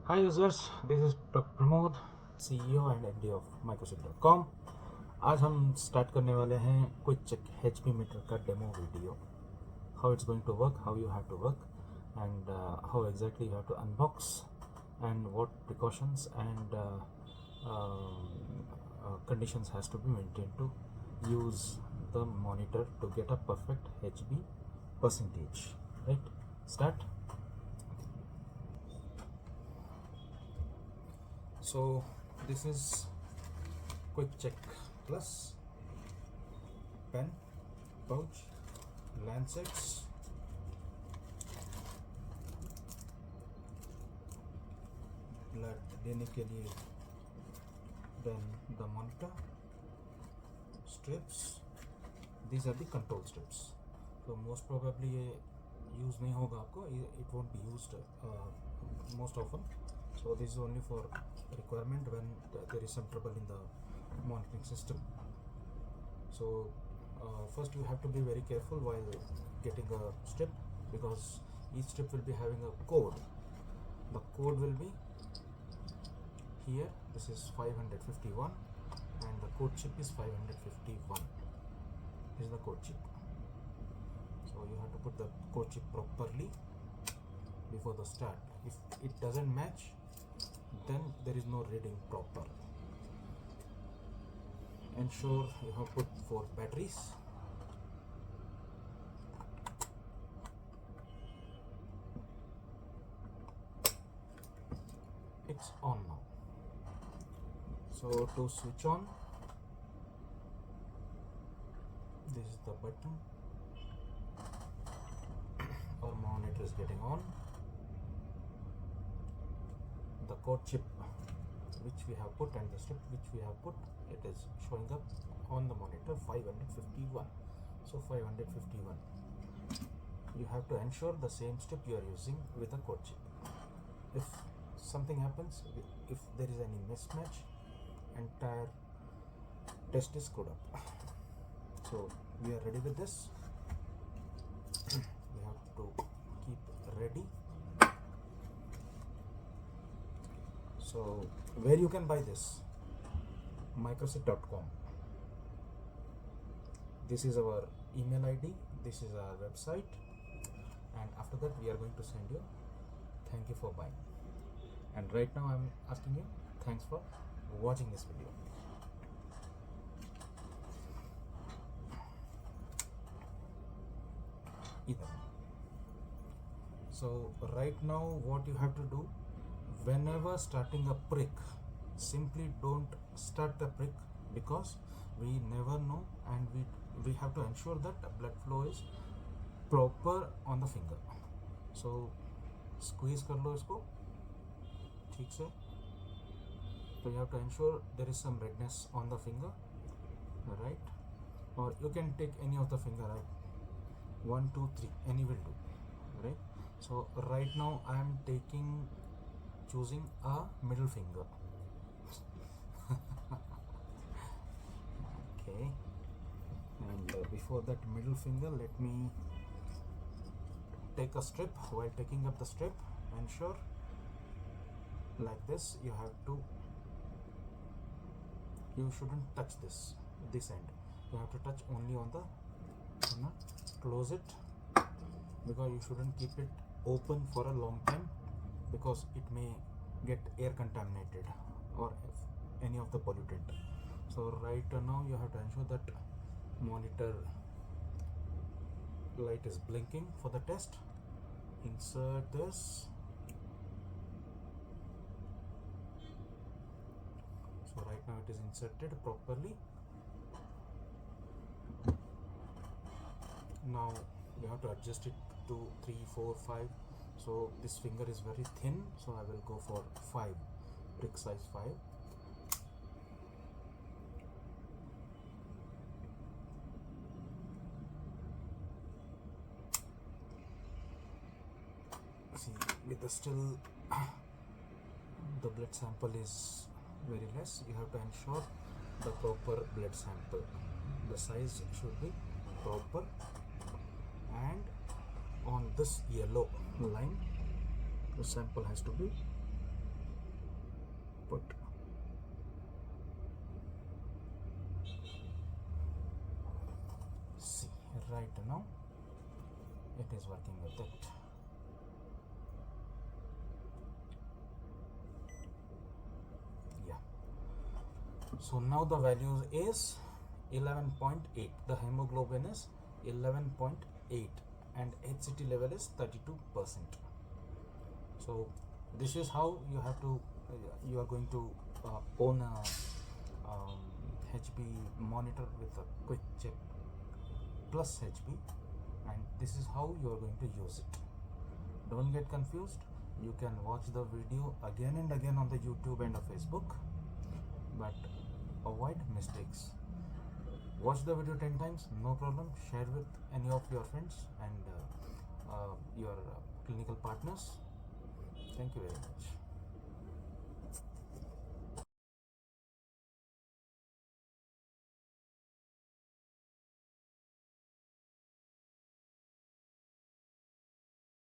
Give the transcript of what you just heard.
Hi users, this is Dr. Pramod, CEO and MD of MICROSIDD.com. आज हम start करने वाले हैं Quikchek HB Monitor का demo video. How it's going to work, how you have to work, and how exactly you have to unbox, and what precautions and conditions has to be maintained to use the monitor to get a perfect HB percentage. Right? Start. So this is Quikchek Plus pen pouch, lancets, blood लेने के लिए, then the monitor strips. These are the control strips. So most probably ये use नहीं होगा आपको, it won't be used most often. So this is only for requirement when there is some trouble in the monitoring system. So first you have to be very careful while getting a strip, because each strip will be having a code. The code will be here. This is 551 and the code chip is 551. This is the code chip. So you have to put the code chip properly before the start. If it doesn't match, then there is no reading proper. Ensure you have put 4 batteries. It's on now. So to switch on, this is the button. Our monitor is getting on. The code chip which we have put and the strip which we have put, it is showing up on the monitor 551. So 551. You have to ensure the same strip you are using with a code chip. If something happens, if there is any mismatch, entire test is screwed up. So we are ready with this. We have to keep ready. So where you can buy this? MICROSIDD.com. This is our email ID, this is our website, and after that we are going to send you thank you for buying. And right now I am asking you thanks for watching this video. Either. So right now what you have to do, whenever starting a prick, simply don't start the prick, because we never know, and we have to ensure that blood flow is proper on the finger. So squeeze कर लो इसको ठीक से. So you have to ensure there is some redness on the finger, right? Or you can take any of the finger, right? 1, 2, 3, any will do, right? So right now I am choosing a middle finger. Okay, and before that middle finger, let me take a strip. While taking up the strip, ensure like this. You shouldn't touch this end. You have to touch only on the corner. Close it, because you shouldn't keep it open for a long time, because it may get air contaminated or any of the pollutant. So right now you have to ensure that monitor light is blinking for the test. Insert this. So right now it is inserted properly. Now you have to adjust it to 3, 4, 5. So this finger is very thin, so I will go for 5, brick size 5. See, with the still the blood sample is very less. You have to ensure the proper blood sample. The size should be proper, and on this yellow line the sample has to be output. See, right now it is working with it. Yeah. So now the value is 11.8. The hemoglobin is 11.8 and HCT level is 32%. So this is how you have to you are going to own a HB monitor with a Quikchek Plus HB, and this is how you are going to use it. Don't get confused. You can watch the video again and again on the YouTube and Facebook, but avoid mistakes. Watch the video 10 times, no problem. Share with any of your friends and your clinical partners. Thank you very much.